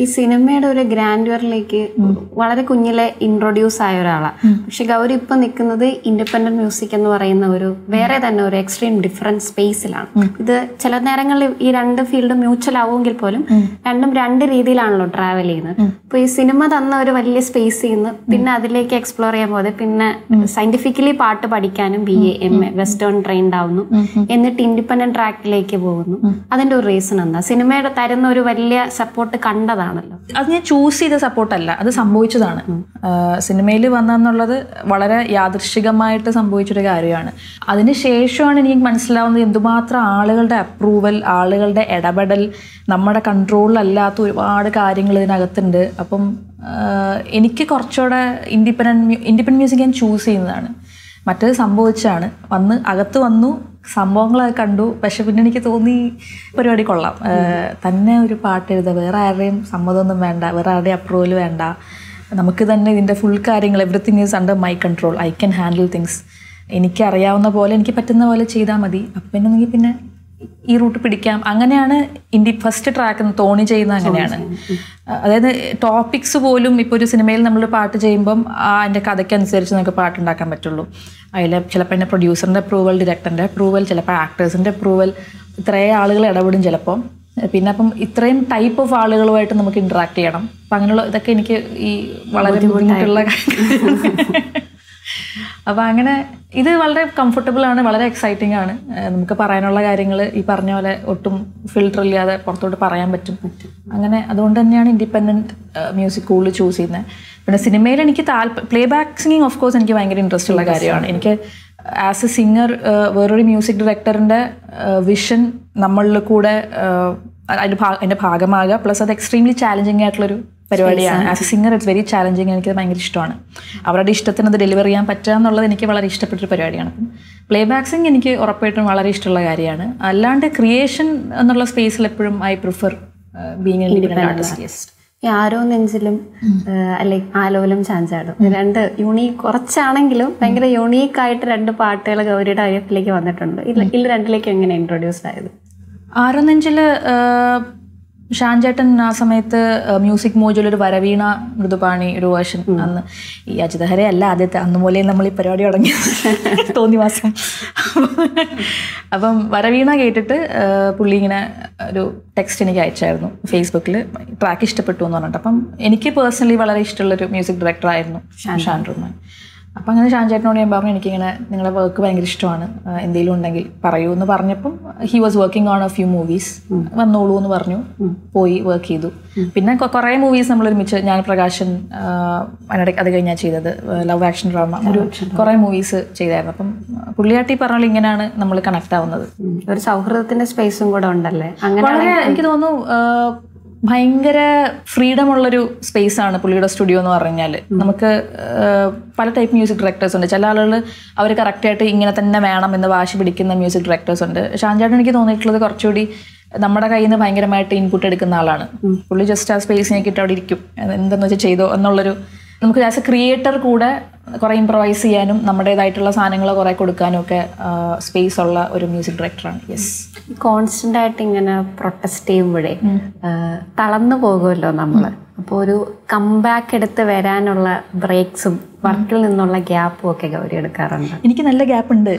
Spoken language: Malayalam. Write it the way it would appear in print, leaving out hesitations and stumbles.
ഈ സിനിമയുടെ ഒരു ഗ്രാൻഡ്വറിലേക്ക് വളരെ കുഞ്ഞിലെ ഇൻട്രൊഡ്യൂസ് ആയ ഒരാളാണ്. പക്ഷെ ഗൗരി ഇപ്പൊ നിൽക്കുന്നത് ഇൻഡിപെൻഡന്റ് മ്യൂസിക് എന്ന് പറയുന്ന ഒരു വേറെ തന്നെ ഒരു എക്സ്ട്രീം ഡിഫറൻറ്റ് സ്പേസിലാണ്. ഇത് ചില നേരങ്ങളിൽ ഈ രണ്ട് ഫീൽഡ് മ്യൂച്വൽ ആവുമെങ്കിൽ പോലും രണ്ടും രണ്ട് രീതിയിലാണല്ലോ ട്രാവൽ ചെയ്യുന്നത്. അപ്പൊ ഈ സിനിമ തന്ന ഒരു വലിയ സ്പേസിൽ നിന്ന് പിന്നെ അതിലേക്ക് എക്സ്പ്ലോർ ചെയ്യാൻ പോകാതെ പിന്നെ സയന്റിഫിക്കലി പാട്ട് പഠിക്കാനും BA MA വെസ്റ്റേൺ ട്രെയിൻഡ് ആവുന്നു, എന്നിട്ട് ഇൻഡിപെൻഡന്റ് ട്രാക്കിലേക്ക് പോകുന്നു. അതിന്റെ ഒരു റീസൺ എന്താ? സിനിമയുടെ തരുന്ന ഒരു വലിയ സപ്പോർട്ട് കണ്ടതാണല്ലോ. അത് ഞാൻ ചൂസ് ചെയ്ത സപ്പോർട്ടല്ല, അത് സംഭവിച്ചതാണ്. സിനിമയിൽ വന്നെന്നുള്ളത് വളരെ യാദൃശ്ചികമായിട്ട് സംഭവിച്ചൊരു കാര്യമാണ്. അതിനുശേഷമാണ് എനിക്ക് മനസ്സിലാവുന്നത് എന്തുമാത്രം ആളുകളുടെ അപ്രൂവൽ, ആളുകളുടെ ഇടപെടൽ, നമ്മുടെ കൺട്രോളിലല്ലാത്ത ഒരുപാട് കാര്യങ്ങൾ ഇതിനകത്തുണ്ട്. അപ്പം എനിക്ക് കുറച്ചുകൂടെ ഇൻഡിപെൻഡൻറ്റ് മ്യൂസിക് ഞാൻ ചൂസ് ചെയ്യുന്നതാണ്. മറ്റേത് സംഭവിച്ചാണ്. അകത്ത് വന്നു, സംഭവങ്ങളൊക്കെ കണ്ടു. പക്ഷെ പിന്നെ എനിക്ക് തോന്നി പരിപാടി കൊള്ളാം, തന്നെ ഒരു പാട്ട് എഴുതുക, വേറെ ആരുടെയും സമ്മതമൊന്നും വേണ്ട, വേറെ ആരുടെയും അപ്രൂവൽ വേണ്ട, നമുക്ക് തന്നെ ഇതിൻ്റെ ഫുൾ കാര്യങ്ങൾ, everything is under my control, I can handle things, എനിക്കറിയാവുന്ന പോലെ എനിക്ക് പറ്റുന്ന പോലെ ചെയ്താൽ മതി. അപ്പം പിന്നെ ഈ റൂട്ട് പിടിക്കാം. അങ്ങനെയാണ് ഫസ്റ്റ് ട്രാക്ക് തോണി ചെയ്യുന്നത്. അങ്ങനെയാണ്. അതായത് ടോപ്പിക്സ് പോലും ഇപ്പോൾ ഒരു സിനിമയിൽ നമ്മൾ പാട്ട് ചെയ്യുമ്പം അതിൻ്റെ കഥയ്ക്കനുസരിച്ച് നമുക്ക് പാട്ടുണ്ടാക്കാൻ പറ്റുള്ളൂ. അതിൽ ചിലപ്പോൾ എൻ്റെ പ്രൊഡ്യൂസറിൻ്റെ അപ്രൂവൽ, ഡയറക്ടറിൻ്റെ അപ്രൂവൽ, ചിലപ്പോൾ ആക്ടേഴ്സിൻ്റെ അപ്രൂവൽ, ഇത്രയും ആളുകൾ ഇടപെടും ചിലപ്പം. പിന്നെ അപ്പം ഇത്രയും ടൈപ്പ് ഓഫ് ആളുകളുമായിട്ട് നമുക്ക് ഇൻട്രാക്ട് ചെയ്യണം. അപ്പം അങ്ങനെയുള്ള ഇതൊക്കെ എനിക്ക് ഈ വളരെ ബുദ്ധിമുട്ടുള്ള അപ്പോൾ അങ്ങനെ ഇത് വളരെ കംഫർട്ടബിൾ ആണ്, വളരെ എക്സൈറ്റിംഗ് ആണ്. നമുക്ക് പറയാനുള്ള കാര്യങ്ങൾ ഈ പറഞ്ഞ പോലെ ഒട്ടും ഫിൽട്ടർ ഇല്ലാതെ പുറത്തോട്ട് പറയാൻ പറ്റും. അങ്ങനെ അതുകൊണ്ട് തന്നെയാണ് ഇൻഡിപെൻഡൻറ്റ് മ്യൂസിക് കൂടുതൽ ചൂസ് ചെയ്യുന്നത്. പിന്നെ സിനിമയിൽ എനിക്ക് play back singing of course എനിക്ക് ഭയങ്കര ഇൻട്രസ്റ്റ് ഉള്ള കാര്യമാണ്. എനിക്ക് ആസ് എ സിംഗർ വേറൊരു മ്യൂസിക് ഡയറക്ടറിൻ്റെ വിഷൻ നമ്മളിൽ കൂടെ അതിൻ്റെ ഭാഗമാകുക, പ്ലസ് അത് എക്സ്ട്രീംലി ചാലഞ്ചിങ് ആയിട്ടുള്ളൊരു പരിപാടിയാണ്. As A singer it's very challenging. എനിക്കത് ഭയങ്കര ഇഷ്ടമാണ്. അവരുടെ ഇഷ്ടത്തിന് അത് ഡെലിവർ ചെയ്യാൻ പറ്റുക എന്നുള്ളത് എനിക്ക് വളരെ ഇഷ്ടപ്പെട്ടൊരു പരിപാടിയാണ്. അപ്പം പ്ലേ ബാക്ക് സിംഗ് എനിക്ക് ഉറപ്പായിട്ടും വളരെ ഇഷ്ടമുള്ള കാര്യമാണ്. അല്ലാണ്ട് ക്രിയേഷൻ എന്നുള്ള സ്പേസിൽ എപ്പോഴും I prefer being an independent artist. ആരോ നെഞ്ചിലും അല്ലെങ്കിൽ ആലോലും ചാഞ്ചാടും രണ്ട് കുറച്ചാണെങ്കിലും ഭയങ്കര യുണീക്കായിട്ട് രണ്ട് പാട്ടുകൾ ഗൗരിയുടെ ലൈഫിലേക്ക് വന്നിട്ടുണ്ട്. ഇതിൽ രണ്ടിലേക്ക് എങ്ങനെ ഇൻട്രൊഡ്യൂസ് ആയത്? ആരോ നെഞ്ചിൽ ഷാൻചേട്ടൻ ആ സമയത്ത് മ്യൂസിക് മോജുലൊരു വരവീണ മൃദുപാണി ഒരു വേർഷൻ, അന്ന് ഈ അജിതഹരെ അല്ല ആദ്യത്തെ, അന്ന് മൂലം നമ്മൾ ഈ പരിപാടി തുടങ്ങി തോന്നിവാസം. അപ്പം വരവീണ കേട്ടിട്ട് പുള്ളി ഇങ്ങനെ ഒരു ടെക്സ്റ്റ് എനിക്ക് അയച്ചായിരുന്നു ഫേസ്ബുക്കിൽ, ട്രാക്ക് ഇഷ്ടപ്പെട്ടു എന്ന് പറഞ്ഞിട്ട്. അപ്പം എനിക്ക് പേഴ്സണലി വളരെ ഇഷ്ടമുള്ളൊരു മ്യൂസിക് ഡയറക്ടറായിരുന്നു ഷാൻ റഹ്മാൻ. അപ്പം അങ്ങനെ ഷാൻചേട്ടനോട് ഞാൻ പറഞ്ഞു എനിക്കിങ്ങനെ നിങ്ങളുടെ വർക്ക് ഭയങ്കര ഇഷ്ടമാണ്, എന്തെങ്കിലും ഉണ്ടെങ്കിൽ പറയൂ എന്ന് പറഞ്ഞപ്പം he was working on A few movies, വന്നോളൂ എന്ന് പറഞ്ഞു. പോയി വർക്ക് ചെയ്തു. പിന്നെ കുറേ മൂവീസ് നമ്മൾ ഒരുമിച്ച്, ഞാൻ പ്രകാശൻ അതിനിടയ്ക്ക് അത് കഴിഞ്ഞാൽ ചെയ്തത് ലവ് ആക്ഷൻ ഡ്രാമ, ഒരു കുറേ മൂവീസ് ചെയ്തായിരുന്നു. അപ്പം പുള്ളിയാട്ടി പറഞ്ഞാൽ ഇങ്ങനെയാണ് നമ്മൾ കണക്ട് ആവുന്നത്. ഒരു സൗഹൃദത്തിന്റെ സ്പേസും കൂടെ ഉണ്ടല്ലേ? വളരെ എനിക്ക് തോന്നുന്നു ഭയങ്കര ഫ്രീഡം ഉള്ളൊരു സ്പേസാണ് പുള്ളിയുടെ സ്റ്റുഡിയോ എന്ന് പറഞ്ഞാൽ. നമുക്ക് പല ടൈപ്പ് മ്യൂസിക് ഡയറക്ടേഴ്സ് ഉണ്ട്. ചില ആളുകൾ അവർ കറക്റ്റായിട്ട് ഇങ്ങനെ തന്നെ വേണം എന്ന് വാശി പിടിക്കുന്ന മ്യൂസിക് ഡയറക്ടേഴ്സ് ഉണ്ട്. ഷാൻചേട്ടൻ എനിക്ക് തോന്നിയിട്ടുള്ളത് കുറച്ചുകൂടി നമ്മുടെ കയ്യിൽ നിന്ന് ഭയങ്കരമായിട്ട് ഇൻപുട്ട് എടുക്കുന്ന ആളാണ്. പുള്ളി ജസ്റ്റ് ആ സ്പേസ് നോക്കിയിട്ട് അവിടെ ഇരിക്കും, എന്തെന്ന് വെച്ചാൽ ചെയ്തോ എന്നുള്ളൊരു, നമുക്ക് ആസ് എ ക്രിയേറ്റർ കൂടെ കുറേ ഇംപ്രവൈസ് ചെയ്യാനും നമ്മുടേതായിട്ടുള്ള സാധനങ്ങൾ കുറേ കൊടുക്കാനും ഒക്കെ സ്പേസ് ഉള്ള ഒരു മ്യൂസിക് ഡയറക്ടറാണ്. യെസ്. കോൺസ്റ്റന്റ് ആയിട്ട് ഇങ്ങനെ പ്രൊട്ടസ്റ്റ് ചെയ്യുമ്പോഴേ തളർന്നു പോകുമല്ലോ നമ്മൾ. അപ്പോൾ ഒരു കംബാക്ക് എടുത്ത് വരാനുള്ള ബ്രേക്സും വർക്കിൽ നിന്നുള്ള ഗ്യാപ്പും ഒക്കെ ഗൗരി എടുക്കാറുണ്ട്. എനിക്ക് നല്ല ഗ്യാപ്പ് ഉണ്ട്.